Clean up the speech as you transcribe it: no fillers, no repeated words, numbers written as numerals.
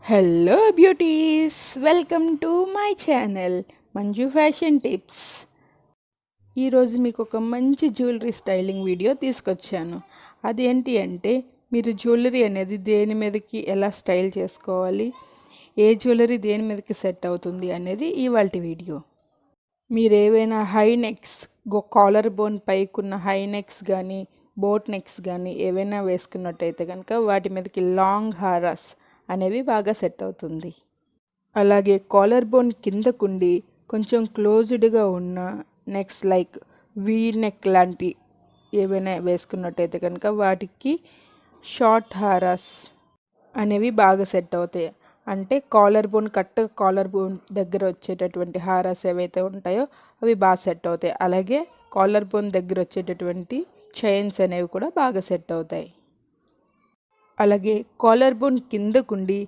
Hello beauties, welcome to my channel Manju fashion tips. ఈరోజు మీకు ఒక మంచి జ్యువెలరీ స్టైలింగ్ వీడియో తీసుకొచ్చాను. అదేంటి అంటే మీరు జ్యువెలరీ అనేది దేని మీదకి ఎలా స్టైల్ చేసుకోవాలి, ఏ జ్యువెలరీ దేని మీదకి సెట్ అవుతుంది అనేది ఇవాల్టి వీడియో. మీరు ఏవైనా హై నెక్స్, కాలర్ బోన్ పైకున్న హై నెక్స్ కానీ బోట్ నెక్స్ కానీ ఏవైనా వేసుకున్నట్టయితే కనుక వాటి మీదకి లాంగ్ హారాస్ అనేవి బాగా సెట్ అవుతుంది. అలాగే కాలర్ బోన్ కిందకుండి కొంచెం క్లోజ్డ్గా ఉన్న నెక్స్ లైక్ వీ నెక్ లాంటి ఏవైనా వేసుకున్నట్టయితే కనుక వాటికి షార్ట్ హారాస్ అనేవి బాగా సెట్ అవుతాయి. అంటే కాలర్ బోన్ దగ్గర వచ్చేటటువంటి హారాస్ ఏవైతే ఉంటాయో అవి బాగా సెట్ అవుతాయి. అలాగే కాలర్ బోన్ దగ్గర వచ్చేటటువంటి చైన్స్ అనేవి కూడా బాగా సెట్ అవుతాయి. అలాగే కాలర్ బోన్ కిందకుండి